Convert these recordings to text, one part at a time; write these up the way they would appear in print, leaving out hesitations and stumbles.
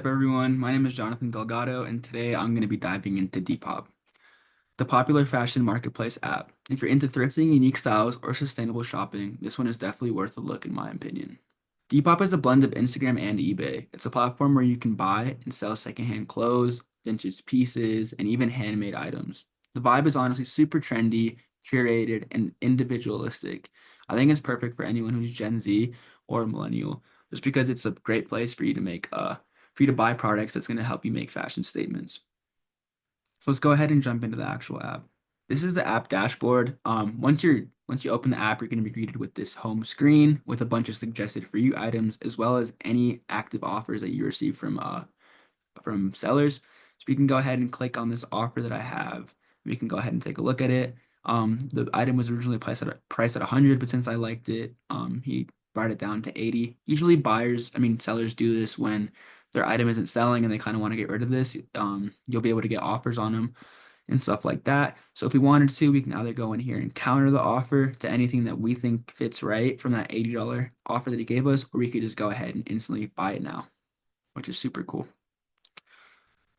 up, everyone? My name is Jonathan Delgado, and today I'm going to be diving into Depop, the popular fashion marketplace app. If you're into thrifting, unique styles, or sustainable shopping, this one is definitely worth a look, in my opinion. Depop is a blend of Instagram and eBay. It's a platform where you can buy and sell secondhand clothes, vintage pieces, and even handmade items. The vibe is honestly super trendy, curated, and individualistic. I think it's perfect for anyone who's Gen Z or a millennial, just because it's a great place for you to for you to buy products that's going to help you make fashion statements. So let's go ahead and jump into the actual app. This is the app dashboard. Once you open the app, you're going to be greeted with this home screen with a bunch of suggested for you items, as well as any active offers that you receive from sellers. So we can go ahead and click on this offer that I have. We can go ahead and take a look at it. The item was originally priced at 100, but since I liked it, he brought it down to 80. Usually sellers do this when their item isn't selling and they kind of want to get rid of this. You'll be able to get offers on them and stuff like that. So if we wanted to, we can either go in here and counter the offer to anything that we think fits right from that $80 offer that he gave us, or we could just go ahead and instantly buy it now, which is super cool.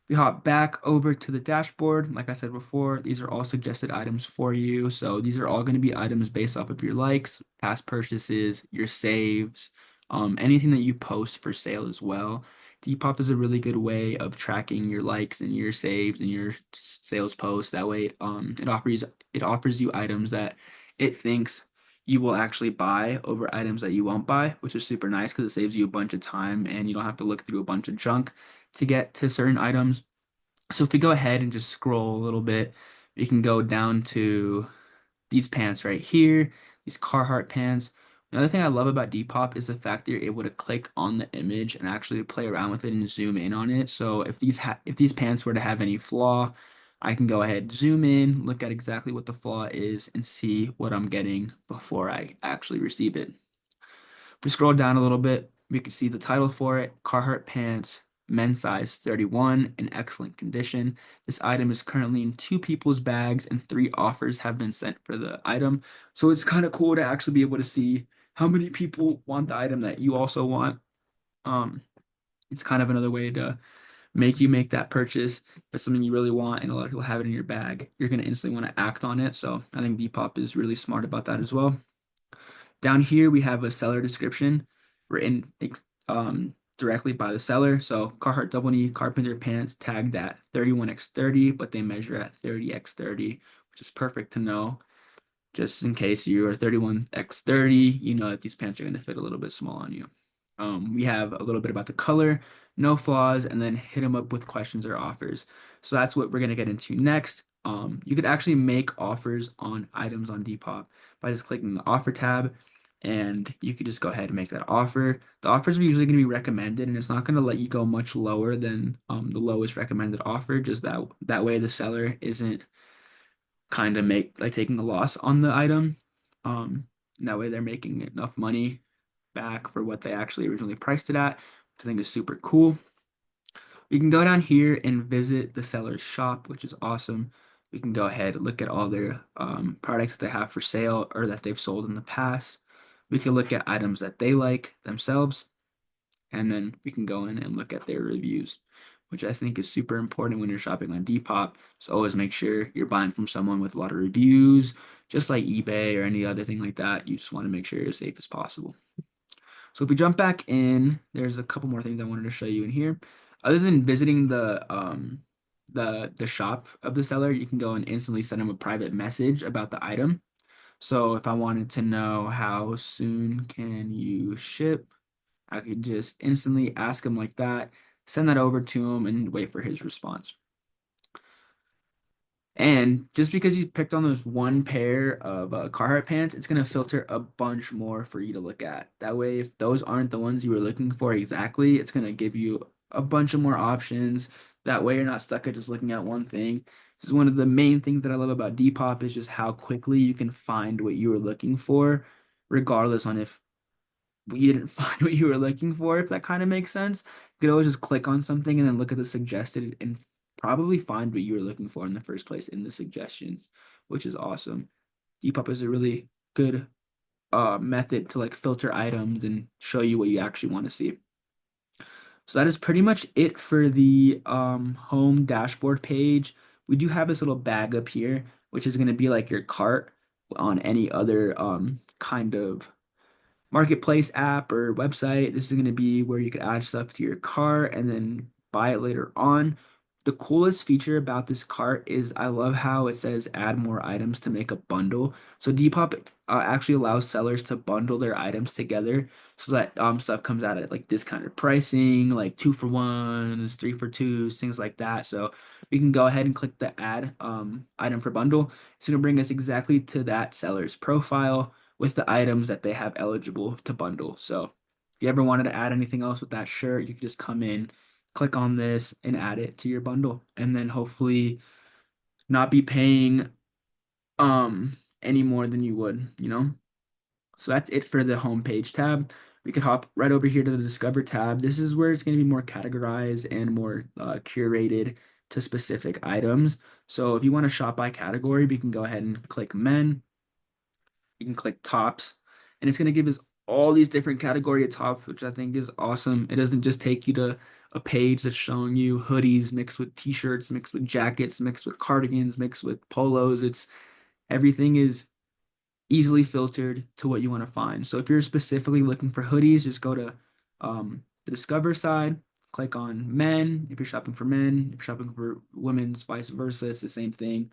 We hop back over to the dashboard. Like I said before, these are all suggested items for you. So these are all going to be items based off of your likes, past purchases, your saves, anything that you post for sale as well. Depop is a really good way of tracking your likes and your saves and your sales posts. That way, it offers you items that it thinks you will actually buy over items that you won't buy, which is super nice because it saves you a bunch of time and you don't have to look through a bunch of junk to get to certain items. So if we go ahead and just scroll a little bit, we can go down to these pants right here, these Carhartt pants. Another thing I love about Depop is the fact that you're able to click on the image and actually play around with it and zoom in on it. So if these pants were to have any flaw, I can go ahead, zoom in, look at exactly what the flaw is, and see what I'm getting before I actually receive it. If we scroll down a little bit, we can see the title for it, Carhartt pants, men's size 31, in excellent condition. This item is currently in two people's bags and three offers have been sent for the item. So it's kind of cool to actually be able to see how many people want the item that you also want. Um, it's kind of another way to make you make that purchase. If it's something you really want and a lot of people have it in your bag, you're going to instantly want to act on it. So I think Depop is really smart about that as well. Down here, we have a seller description written directly by the seller. So Carhartt double knee carpenter pants tagged at 31x30, but they measure at 30x30, which is perfect to know. Just in case you are 31x30, you know that these pants are going to fit a little bit small on you. We have a little bit about the color, no flaws, and then hit them up with questions or offers. So that's what we're going to get into next. You could actually make offers on items on Depop by just clicking the offer tab, and you could just go ahead and make that offer. The offers are usually going to be recommended, and it's not going to let you go much lower than the lowest recommended offer. Just that way the seller isn't kind of make like taking a loss on the item. That way they're making enough money back for what they actually originally priced it at, which I think is super cool. We can go down here and visit the seller's shop, which is awesome. We can go ahead and look at all their products that they have for sale or that they've sold in the past. We can look at items that they like themselves, and then we can go in and look at their reviews, which I think is super important when you're shopping on Depop. So always make sure you're buying from someone with a lot of reviews, just like eBay or any other thing like that. You just want to make sure you're as safe as possible. So if we jump back in, there's a couple more things I wanted to show you in here. Other than visiting the shop of the seller, you can go and instantly send them a private message about the item. So if I wanted to know how soon can you ship, I could just instantly ask him like that, send that over to him, and wait for his response. And just because you picked on those one pair of Carhartt pants, it's going to filter a bunch more for you to look at. That way, if those aren't the ones you were looking for exactly, it's going to give you a bunch of more options. That way, you're not stuck at just looking at one thing. This is one of the main things that I love about Depop is just how quickly you can find what you were looking for, regardless on if you didn't find what you were looking for, if that kind of makes sense. You could always just click on something and then look at the suggested and probably find what you were looking for in the first place in the suggestions, which is awesome. Depop is a really good method to like filter items and show you what you actually want to see. So that is pretty much it for the home dashboard page. We do have this little bag up here, which is going to be like your cart on any other kind of marketplace app or website. This is going to be where you could add stuff to your cart and then buy it later on. The coolest feature about this cart is I love how it says add more items to make a bundle. So Depop actually allows sellers to bundle their items together so that stuff comes out at like discounted pricing, like 2 for 1s, 3 for 2s, things like that. So we can go ahead and click the add item for bundle. It's going to bring us exactly to that seller's profile with the items that they have eligible to bundle. So if you ever wanted to add anything else with that shirt, you can just come in, click on this, and add it to your bundle. And then hopefully not be paying any more than you would. So that's it for the homepage tab. We could hop right over here to the Discover tab. This is where it's going to be more categorized and more curated to specific items. So if you want to shop by category, we can go ahead and click men. You can click tops, and it's going to give us all these different category of tops, which I think is awesome. It doesn't just take you to a page that's showing you hoodies mixed with t-shirts, mixed with jackets, mixed with cardigans, mixed with polos. It's everything is easily filtered to what you want to find. So if you're specifically looking for hoodies, just go to the Discover side, click on men. If you're shopping for men, if you're shopping for women's, vice versa, it's the same thing.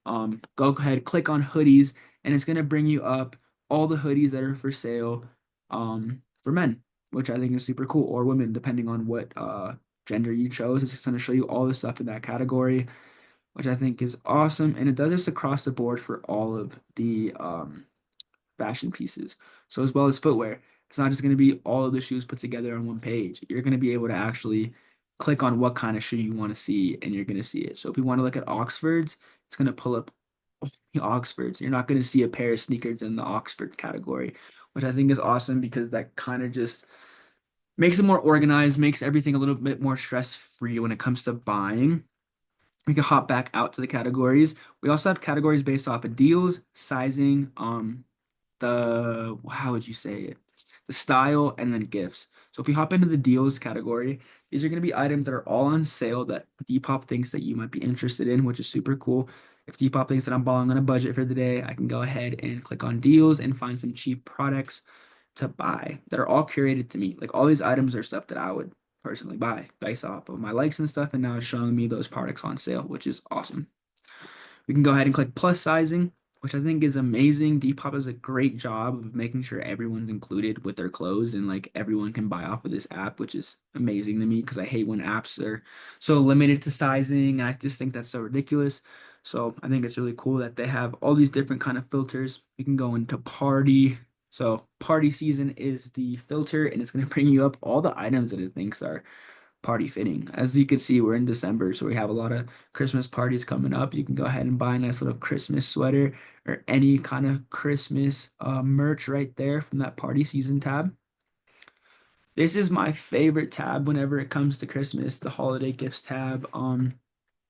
Go ahead, click on hoodies, and it's gonna bring you up all the hoodies that are for sale for men, which I think is super cool, or women, depending on what gender you chose. It's just gonna show you all the stuff in that category, which I think is awesome. And it does this across the board for all of the fashion pieces. So as well as footwear, it's not just going to be all of the shoes put together on one page. You're going to be able to actually click on what kind of shoe you want to see, and you're going to see it. So if we want to look at Oxfords, it's going to pull up the Oxfords. You're not going to see a pair of sneakers in the Oxford category, which I think is awesome because that kind of just makes it more organized, makes everything a little bit more stress-free when it comes to buying. We can hop back out to the categories. We also have categories based off of deals, sizing, the how would you say it? The style and then gifts. So if we hop into the deals category, these are going to be items that are all on sale that Depop thinks that you might be interested in, which is super cool. If Depop thinks that I'm balling on a budget for the day, I can go ahead and click on deals and find some cheap products to buy that are all curated to me. Like all these items are stuff that I would personally buy based off of my likes and stuff, and now it's showing me those products on sale, which is awesome. We can go ahead and click plus sizing, which I think is amazing. Depop does a great job of making sure everyone's included with their clothes and like everyone can buy off of this app, which is amazing to me because I hate when apps are so limited to sizing. I just think that's so ridiculous. So I think it's really cool that they have all these different kind of filters. We can go into party. So party season is the filter, and it's going to bring you up all the items that it thinks are party fitting. As you can see, we're in December, so we have a lot of Christmas parties coming up. You can go ahead and buy a nice little Christmas sweater or any kind of Christmas merch right there from that party season tab. This is my favorite tab whenever it comes to Christmas, the holiday gifts tab.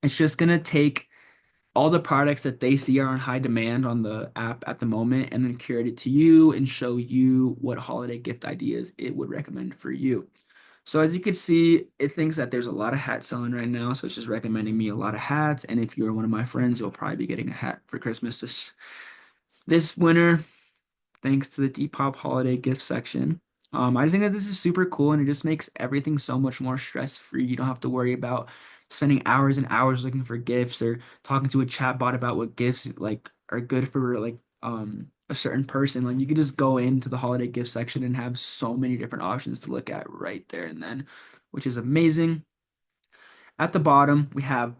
It's just gonna take all the products that they see are on high demand on the app at the moment and then curate it to you and show you what holiday gift ideas it would recommend for you. So as you can see, it thinks that there's a lot of hats selling right now, so it's just recommending me a lot of hats. And if you're one of my friends, you'll probably be getting a hat for Christmas this winter, thanks to the Depop holiday gift section. I just think that this is super cool and it just makes everything so much more stress-free. You don't have to worry about spending hours and hours looking for gifts or talking to a chatbot about what gifts like are good for like a certain person. Like you could just go into the holiday gift section and have so many different options to look at right there and then, which is amazing. At the bottom, we have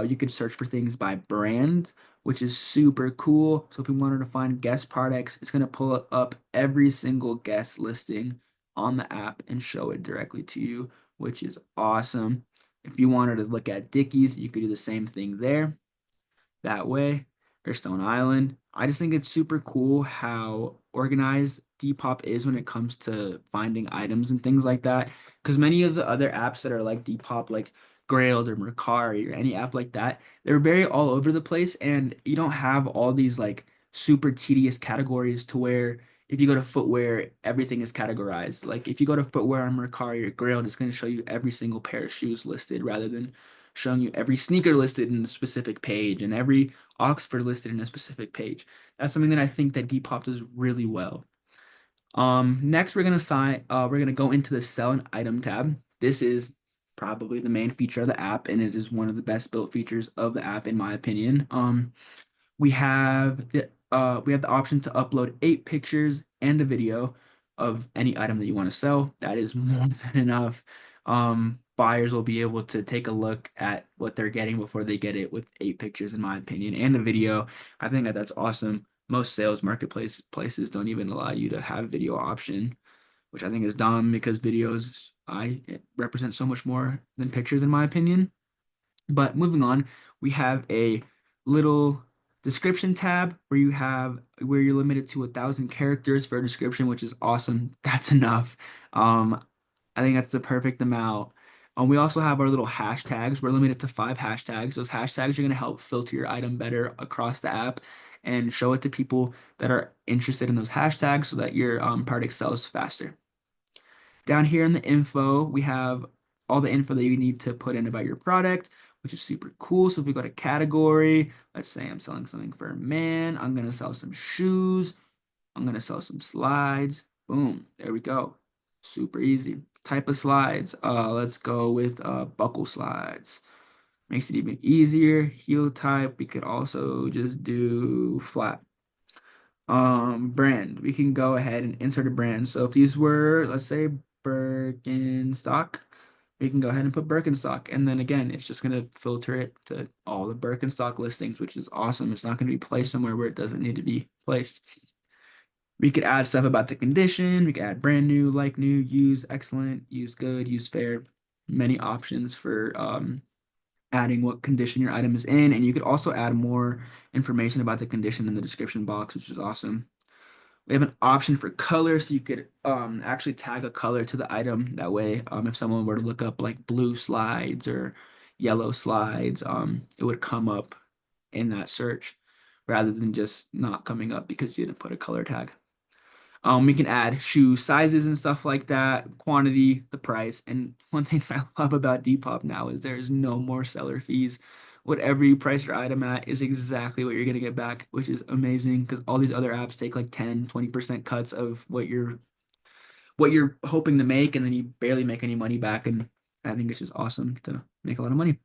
you could search for things by brand, which is super cool. So if we wanted to find guest products, it's gonna pull up every single guest listing on the app and show it directly to you, which is awesome. If you wanted to look at Dickies, you could do the same thing there that way, or Stone Island. I just think it's super cool how organized Depop is when it comes to finding items and things like that. Because many of the other apps that are like Depop, like Grailed or Mercari or any app like that, they're very all over the place, and you don't have all these like super tedious categories to where If you go to footwear, everything is categorized. Like if you go to footwear on Mercari or Grailed, it's going to show you every single pair of shoes listed rather than showing you every sneaker listed in a specific page and every Oxford listed in a specific page. That's something that I think that Depop does really well. Next we're gonna go into the sell an item tab. This is probably the main feature of the app, and it is one of the best built features of the app, in my opinion. We have the option to upload 8 pictures and a video of any item that you want to sell. That is more than enough. Buyers will be able to take a look at what they're getting before they get it with 8 pictures, in my opinion, and a video. I think that that's awesome. Most sales marketplace places don't even allow you to have video option, which I think is dumb because videos I represent so much more than pictures, in my opinion. But moving on, we have a little description tab where you're limited to 1,000 characters for a description, which is awesome. That's enough. I think that's the perfect amount. We also have our little hashtags. We're limited to 5 hashtags. Those hashtags are going to help filter your item better across the app and show it to people that are interested in those hashtags so that your product sells faster. Down here in the info, we have all the info that you need to put in about your product, which is super cool. So if we go to category, let's say I'm selling something for a man, I'm gonna sell some shoes, I'm gonna sell some slides. Boom, there we go. Super easy. Type of slides. Let's go with buckle slides. Makes it even easier. Heel type, we could also just do flat. Brand. We can go ahead and insert a brand. So if these were, let's say, Birkenstock, we can go ahead and put Birkenstock. And then again, it's just gonna filter it to all the Birkenstock listings, which is awesome. It's not gonna be placed somewhere where it doesn't need to be placed. We could add stuff about the condition. We could add brand new, like new, use excellent, use good, use fair. Many options for adding what condition your item is in. And you could also add more information about the condition in the description box, which is awesome. We have an option for color, so you could actually tag a color to the item. That way, if someone were to look up like blue slides or yellow slides, it would come up in that search rather than just not coming up because you didn't put a color tag. We can add shoe sizes and stuff like that, quantity, the price. And one thing that I love about Depop now is there's no more seller fees. Whatever you price your item at is exactly what you're going to get back, which is amazing because all these other apps take like 10, 20% cuts of what you're hoping to make, and then you barely make any money back. And I think it's just awesome to make a lot of money.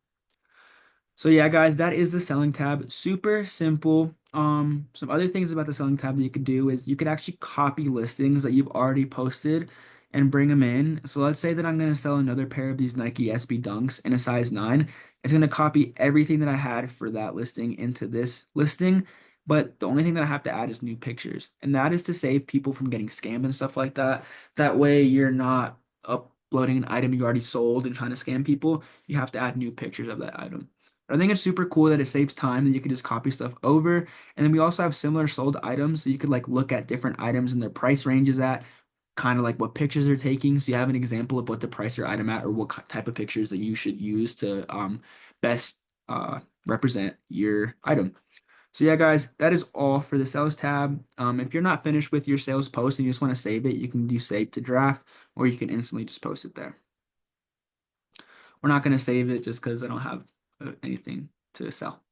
So yeah, guys, that is the selling tab. Super simple. Some other things about the selling tab that you could do is you could actually copy listings that you've already posted and bring them in. So let's say that I'm going to sell another pair of these Nike SB Dunks in a size 9. It's going to copy everything that I had for that listing into this listing. But the only thing that I have to add is new pictures. And that is to save people from getting scammed and stuff like that. That way you're not uploading an item you already sold and trying to scam people. You have to add new pictures of that item. I think it's super cool that it saves time that you can just copy stuff over. And then we also have similar sold items. So you could like look at different items and their price ranges at kind of like what pictures they're taking. So you have an example of what to price your item at or what type of pictures that you should use to best represent your item. So yeah, guys, that is all for the sales tab. If you're not finished with your sales post and you just want to save it, you can do save to draft, or you can instantly just post it there. We're not going to save it just because I don't have anything to sell.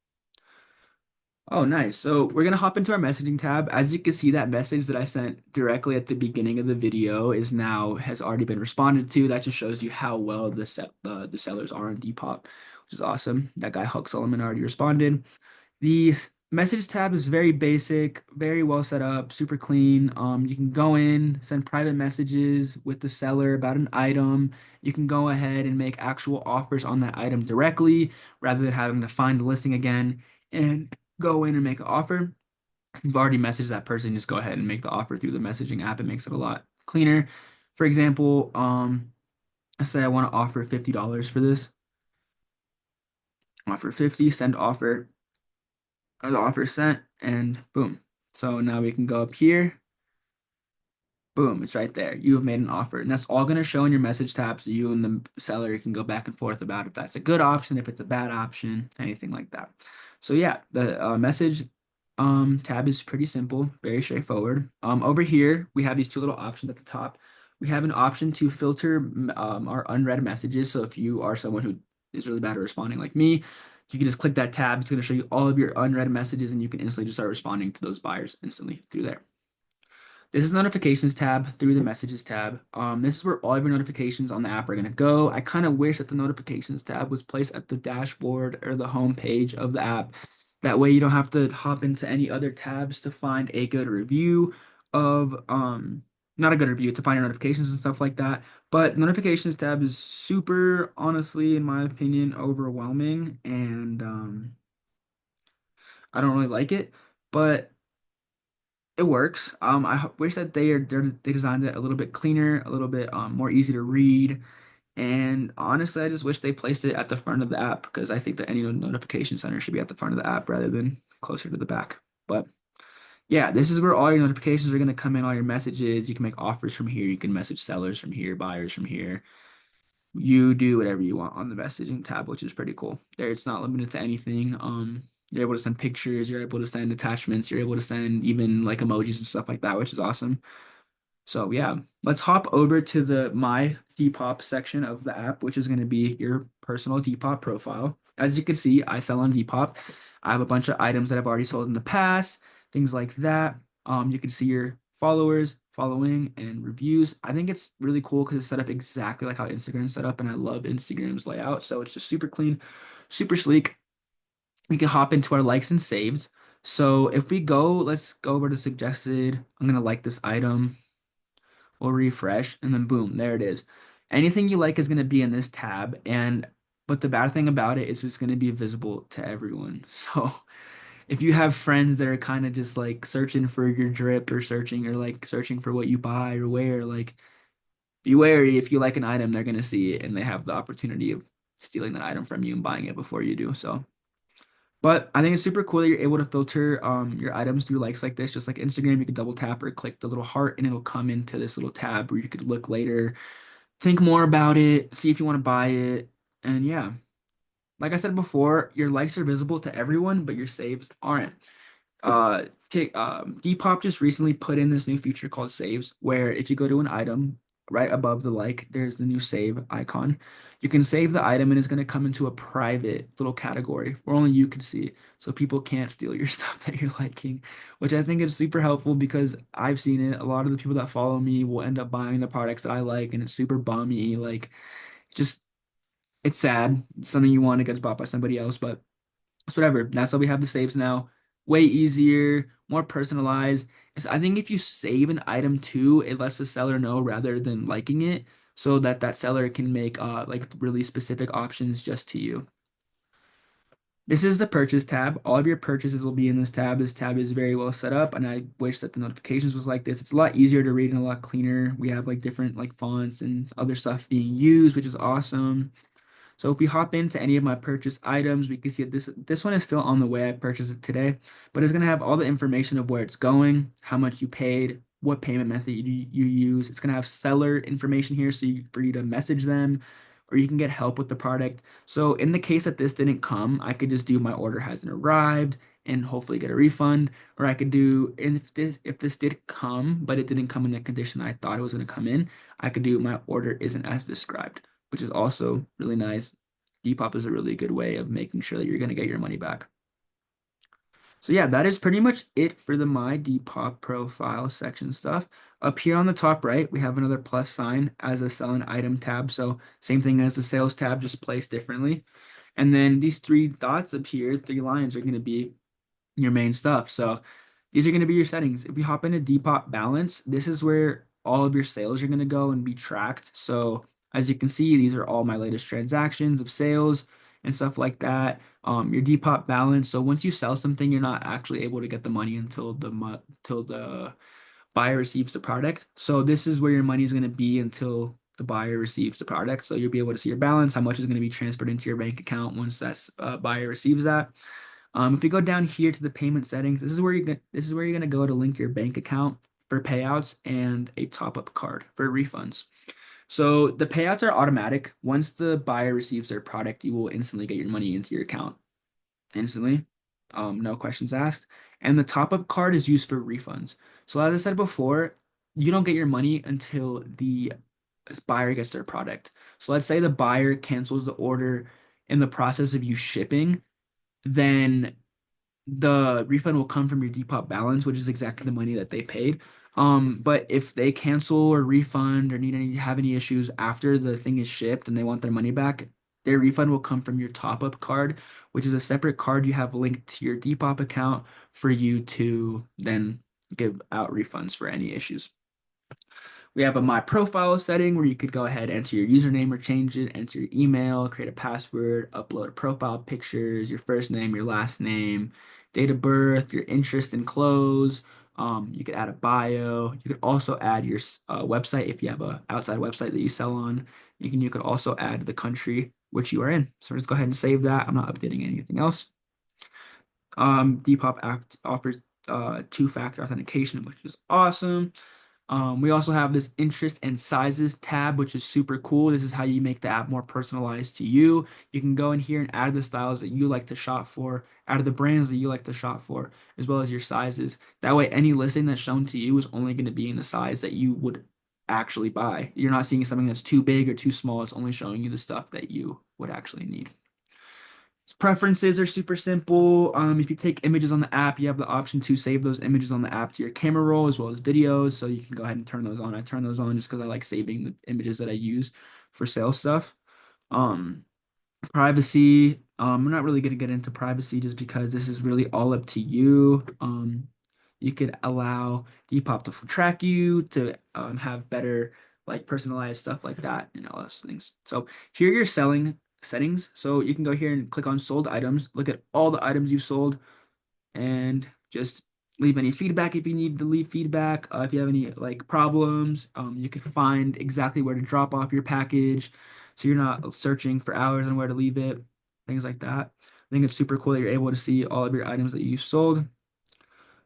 Oh, nice. So we're gonna hop into our messaging tab. As you can see, that message that I sent directly at the beginning of the video has already been responded to. That just shows you how well the sellers are on Depop, which is awesome. That guy Huck Solomon already responded. The message tab is very basic, very well set up, super clean. You can go in, send private messages with the seller about an item. You can go ahead and make actual offers on that item directly rather than having to find the listing again and go in and make an offer. If you've already messaged that person, just go ahead and make the offer through the messaging app. It makes it a lot cleaner. For example, let's say I want to offer $50 for this. Offer 50, send offer. The offer sent, and boom. So now we can go up here. Boom, it's right there. You have made an offer. And that's all going to show in your message tab. So you and the seller can go back and forth about if that's a good option, if it's a bad option, anything like that. So yeah, the message tab is pretty simple, very straightforward. Over here, we have these two little options at the top. We have an option to filter our unread messages. So if you are someone who is really bad at responding like me, you can just click that tab. It's going to show you all of your unread messages, and you can instantly just start responding to those buyers instantly through there. This is notifications tab through the messages tab. This is where all of your notifications on the app are going to go. I kind of wish that the notifications tab was placed at the dashboard or the home page of the app. That way you don't have to hop into any other tabs to find a good review of, not a good review, to find your notifications and stuff like that. But notifications tab is super, honestly, in my opinion, overwhelming, and I don't really like it. But it works. Wish that they designed it a little bit cleaner, a little bit more easy to read. And honestly, I just wish they placed it at the front of the app because I think that any notification center should be at the front of the app rather than closer to the back. But yeah, this is where all your notifications are going to come in, all your messages. You can make offers from here. You can message sellers from here, buyers from here. You do whatever you want on the messaging tab, which is pretty cool. There, it's not limited to anything. You're able to send pictures, you're able to send attachments, you're able to send even like emojis and stuff like that, which is awesome. So yeah, let's hop over to the My Depop section of the app, which is going to be your personal Depop profile. As you can see, I sell on Depop. I have a bunch of items that I've already sold in the past, things like that. You can see your followers, following, and reviews. I think it's really cool because it's set up exactly like how Instagram's set up, and I love Instagram's layout. So it's just super clean, super sleek. We can hop into our likes and saves. So if we go, let's go over to suggested. I'm gonna like this item. We'll refresh, and then boom, there it is. Anything you like is going to be in this tab, and but the bad thing about it is it's going to be visible to everyone. So if you have friends that are kind of just like searching for your drip or searching or like searching for what you buy or wear, like be wary if you like an item, they're going to see it and they have the opportunity of stealing that item from you and buying it before you do. So but I think it's super cool that you're able to filter your items through likes like this. Just like Instagram, you can double tap or click the little heart and it'll come into this little tab where you could look later, think more about it, see if you want to buy it. And yeah, like I said before, your likes are visible to everyone, but your saves aren't. Depop just recently put in this new feature called saves, where if you go to an item right above the like, there's the new save icon. You can save the item and it's going to come into a private little category where only you can see, so people can't steal your stuff that you're liking, which I think is super helpful because I've seen it. A lot of the people that follow me will end up buying the products that I like, and it's super bummy. Like, just it's sad. It's something you want, it gets bought by somebody else, but it's whatever. That's why we have the saves now. Way easier, more personalized. I think if you save an item too, it lets the seller know rather than liking it, so that that seller can make like really specific options just to you. This is the purchase tab. All of your purchases will be in this tab. This tab is very well set up, and I wish that the notifications was like this. It's a lot easier to read and a lot cleaner. We have like different like fonts and other stuff being used, which is awesome. So if we hop into any of my purchase items, we can see that this one is still on the way. I purchased it today, but it's gonna have all the information of where it's going, how much you paid, what payment method you use. It's gonna have seller information here, so for you to message them, or you can get help with the product. So in the case that this didn't come, I could just do my order hasn't arrived and hopefully get a refund, or I could do, and if this did come, but it didn't come in the condition I thought it was gonna come in, I could do my order isn't as described, which is also really nice. Depop is a really good way of making sure that you're going to get your money back. So yeah, that is pretty much it for the My Depop profile section stuff. Up here on the top right, we have another plus sign as a sell an item tab. So same thing as the sales tab, just placed differently. And then these three dots up here, three lines are going to be your main stuff. So these are going to be your settings. If you hop into Depop Balance, this is where all of your sales are going to go and be tracked. So as you can see, these are all my latest transactions of sales and stuff like that. Your Depop Balance. So once you sell something, you're not actually able to get the money until the buyer receives the product. So this is where your money is going to be until the buyer receives the product. So you'll be able to see your balance, how much is going to be transferred into your bank account once that buyer receives that. If you go down here to the payment settings, this is where you're gonna go to link your bank account for payouts and a top-up card for refunds. So the payouts are automatic. Once the buyer receives their product, you will instantly get your money into your account instantly. no questions asked. And the top-up card is used for refunds. So as I said before, you don't get your money until the buyer gets their product. So let's say the buyer cancels the order in the process of you shipping, then the refund will come from your Depop balance, which is exactly the money that they paid. But if they cancel or refund or need any have any issues after the thing is shipped and they want their money back, their refund will come from your top-up card, which is a separate card you have linked to your Depop account for you to then give out refunds for any issues. We have a My Profile setting where you could go ahead, enter your username or change it, enter your email, create a password, upload profile pictures, your first name, your last name, date of birth, your interest in clothes. You could add a bio. You could also add your website if you have a outside website that you sell on. You could also add the country which you are in. So let's go ahead and save that. I'm not updating anything else. Depop Act offers two-factor authentication, which is awesome. We also have this interest and sizes tab, which is super cool. This is how you make the app more personalized to you. You can go in here and add the styles that you like to shop for, add the brands that you like to shop for, as well as your sizes. That way, any listing that's shown to you is only going to be in the size that you would actually buy. You're not seeing something that's too big or too small. It's only showing you the stuff that you would actually need. Preferences are super simple. If you take images on the app, you have the option to save those images on the app to your camera roll as well as videos. So you can go ahead and turn those on. I turn those on just because I like saving the images that I use for sales stuff. Um, Privacy. I'm not really going to get into privacy just because this is really all up to you. You could allow Depop to track you to have better like personalized stuff like that and all those things. So here are your selling settings. So you can go here and click on sold items, look at all the items you've sold, and just leave any feedback if you need to leave feedback. If you have any like problems, you can find exactly where to drop off your package, so you're not searching for hours on where to leave it, things like that. I think it's super cool that you're able to see all of your items that you sold.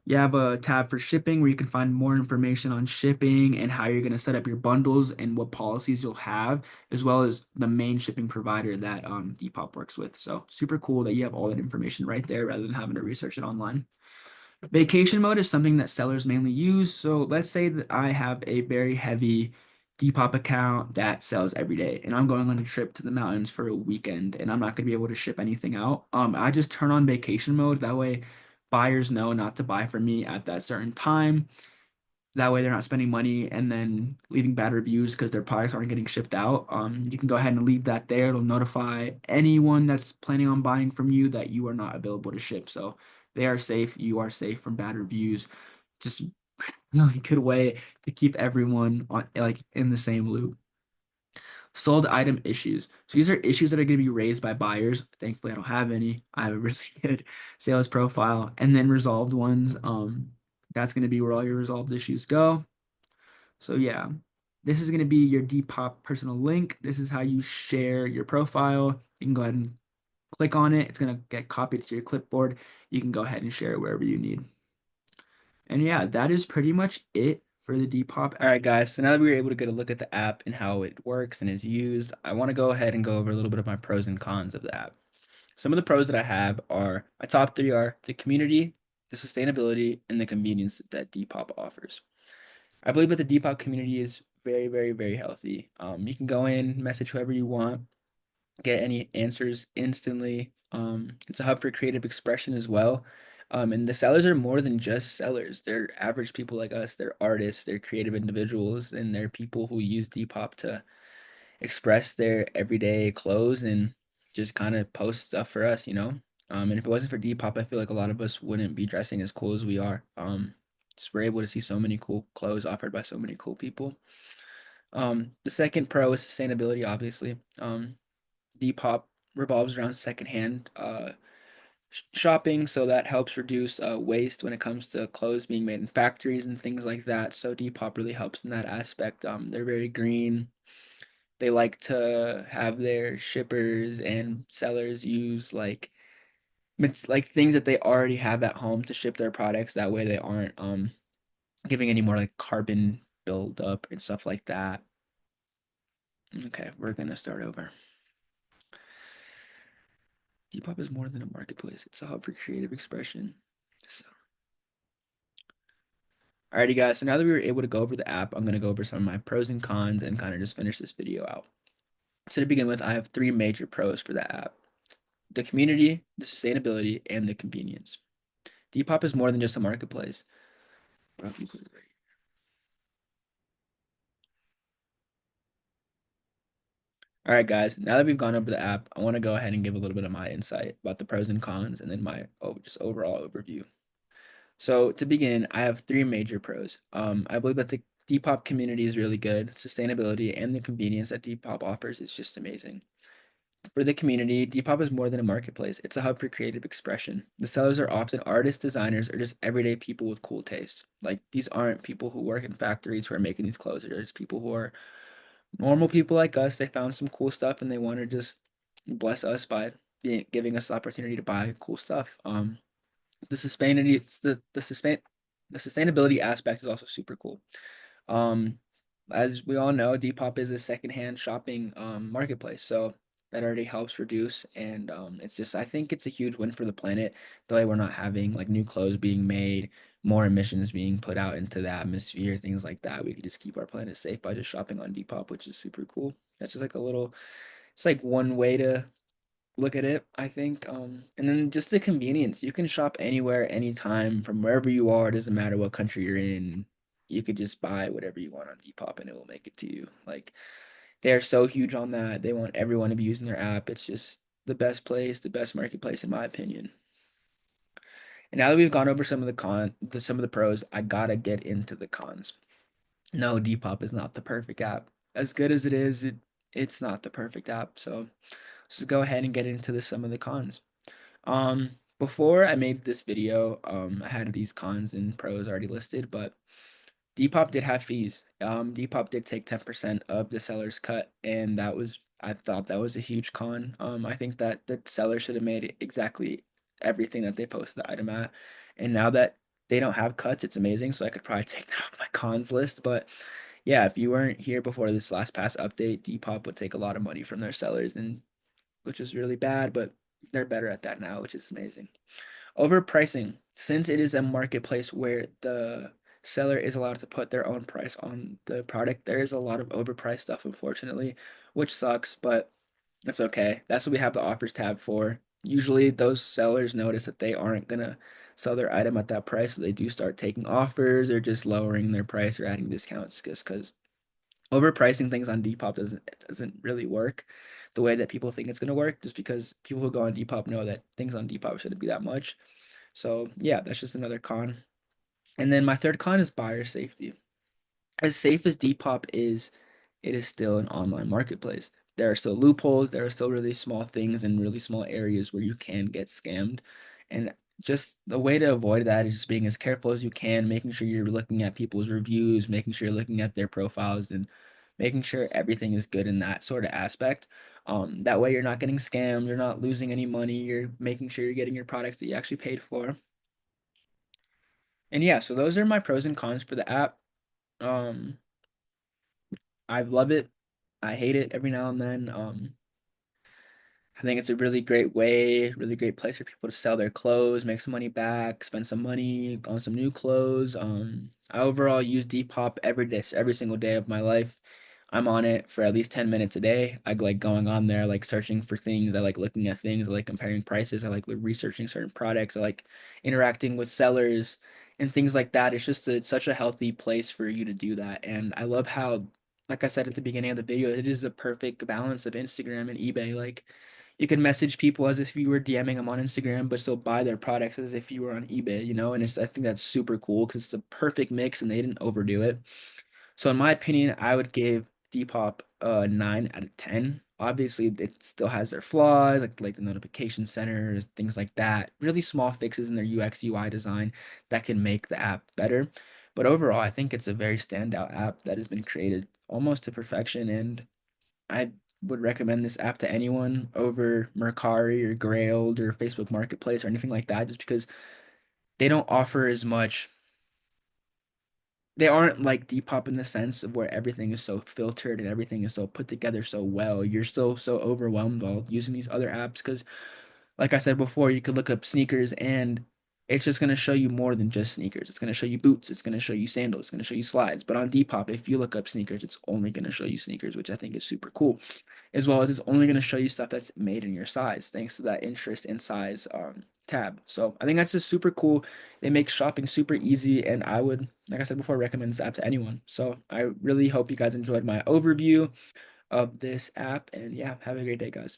You have a tab for shipping where you can find more information on shipping and how you're going to set up your bundles and what policies you'll have, as well as the main shipping provider that Depop works with. So super cool that you have all that information right there rather than having to research it online. Vacation mode is something that sellers mainly use. So let's say that I have a very heavy Depop account that sells every day, and I'm going on a trip to the mountains for a weekend, and I'm not going to be able to ship anything out. I just turn on vacation mode. That way, buyers know not to buy from me at that certain time. That way, they're not spending money and then leaving bad reviews because their products aren't getting shipped out. You can go ahead and leave that there. It'll notify anyone that's planning on buying from you that you are not available to ship. So they are safe. You are safe from bad reviews. Just really good way to keep everyone on like in the same loop. Sold item issues. So these are issues that are going to be raised by buyers. Thankfully, I don't have any. I have a really good sales profile. And then resolved ones. That's going to be where all your resolved issues go. So yeah, this is going to be your Depop personal link. This is how you share your profile. You can go ahead and click on it. It's going to get copied to your clipboard. You can go ahead and share it wherever you need. And yeah, that is pretty much it for the Depop. All right, guys. So now that we were able to get a look at the app and how it works and is used, I want to go ahead and go over a little bit of my pros and cons of the app. Some of the pros that I have are my top three are the community, the sustainability, and the convenience that Depop offers. I believe that the Depop community is very, very, very healthy. You can go in, message whoever you want, get any answers instantly. It's a hub for creative expression as well. And the sellers are more than just sellers. They're average people like us. They're artists, they're creative individuals, and they're people who use Depop to express their everyday clothes and just kind of post stuff for us, you know? And if it wasn't for Depop, I feel like a lot of us wouldn't be dressing as cool as we are. Just we're able to see so many cool clothes offered by so many cool people. The second pro is sustainability, obviously. Depop revolves around secondhand shopping, so that helps reduce waste when it comes to clothes being made in factories and things like that. So Depop really helps in that aspect. They're very green. They like to have their shippers and sellers use like it's like things that they already have at home to ship their products. That way they aren't giving any more like carbon buildup and stuff like that. Okay, we're gonna start over. Depop is more than a marketplace. It's a hub for creative expression. So, alrighty, guys. So now that we were able to go over the app, I'm gonna go over some of my pros and cons and kind of just finish this video out. So to begin with, I have three major pros for that app: the community, the sustainability, and the convenience. Depop is more than just a marketplace. Bro, you put it right. All right, guys. Now that we've gone over the app, I want to go ahead and give a little bit of my insight about the pros and cons, and then my just overall overview. So to begin, I have three major pros. I believe that the Depop community is really good. Sustainability and the convenience that Depop offers is just amazing. For the community, Depop is more than a marketplace. It's a hub for creative expression. The sellers are often artists, designers, or just everyday people with cool tastes. Like these aren't people who work in factories who are making these clothes. They're just people who are normal people like us. They found some cool stuff and they want to just bless us by giving us the opportunity to buy cool stuff. The sustainability, the sustainability aspect is also super cool. Um, as we all know, Depop is a secondhand shopping marketplace, so that already helps reduce. And it's just I think it's a huge win for the planet. The way we're not having like new clothes being made, more emissions being put out into the atmosphere, things like that. We could just keep our planet safe by just shopping on Depop, which is super cool. That's just like a little. It's like one way to look at it, I think. And then just the convenience. You can shop anywhere, anytime, from wherever you are. It doesn't matter what country you're in. You could just buy whatever you want on Depop and it will make it to you. Like they're so huge on that. They want everyone to be using their app. It's just the best place, the best marketplace in my opinion. And now that we've gone over some of the pros, I gotta get into the cons. No, Depop is not the perfect app. As good as it's not the perfect app. So let's just go ahead and get into some of the cons. Before I made this video, I had these cons and pros already listed, but Depop did have fees. Depop did take 10% of the seller's cut, and I thought that was a huge con. I think that the seller should have made exactly everything that they posted the item at. And now that they don't have cuts, it's amazing. So I could probably take that off my cons list. But yeah, if you weren't here before this last past update, Depop would take a lot of money from their sellers, and which is really bad, but they're better at that now, which is amazing. Overpricing. Since it is a marketplace where the seller is allowed to put their own price on the product, there is a lot of overpriced stuff, unfortunately, which sucks, but it's okay. That's what we have the offers tab for. Usually, those sellers notice that they aren't gonna sell their item at that price, so they do start taking offers or just lowering their price or adding discounts just because overpricing things on Depop doesn't really work the way that people think it's going to work, just because people who go on Depop know that things on Depop shouldn't be that much. So yeah, that's just another con. And then my third con is buyer safety. As safe as Depop is, it is still an online marketplace. There are still loopholes, there are still really small things in really small areas where you can get scammed. And just the way to avoid that is just being as careful as you can, making sure you're looking at people's reviews, making sure you're looking at their profiles, and making sure everything is good in that sort of aspect. That way you're not getting scammed, you're not losing any money, you're making sure you're getting your products that you actually paid for. And yeah, so those are my pros and cons for the app. Um, I love it. I hate it every now and then. I think it's a really great way, really great place for people to sell their clothes, make some money back, spend some money on some new clothes. I overall use Depop every day, every single day of my life. I'm on it for at least 10 minutes a day. I like going on there, like searching for things. I like looking at things. I like comparing prices. I like researching certain products. I like interacting with sellers and things like that. It's such a healthy place for you to do that. And I love how, like I said at the beginning of the video, it is the perfect balance of Instagram and eBay. Like, you could message people as if you were DMing them on Instagram, but still buy their products as if you were on eBay, you know? And I think that's super cool because it's a perfect mix and they didn't overdo it. So in my opinion, I would give Depop a 9 out of 10. Obviously, it still has their flaws, like the notification centers, things like that. Really small fixes in their UX UI design that can make the app better. But overall, I think it's a very standout app that has been created almost to perfection, and I would recommend this app to anyone over Mercari or Grailed or Facebook Marketplace or anything like that, just because they don't offer as much. They aren't like Depop in the sense of where everything is so filtered and everything is so put together so well. You're so overwhelmed while using these other apps because like I said before, you could look up sneakers and it's just going to show you more than just sneakers. It's going to show you boots. It's going to show you sandals. It's going to show you slides. But on Depop, if you look up sneakers, it's only going to show you sneakers, which I think is super cool. As well as it's only going to show you stuff that's made in your size, thanks to that interest in size tab. So I think that's just super cool. It makes shopping super easy. And I would, like I said before, recommend this app to anyone. So I really hope you guys enjoyed my overview of this app. And yeah, have a great day, guys.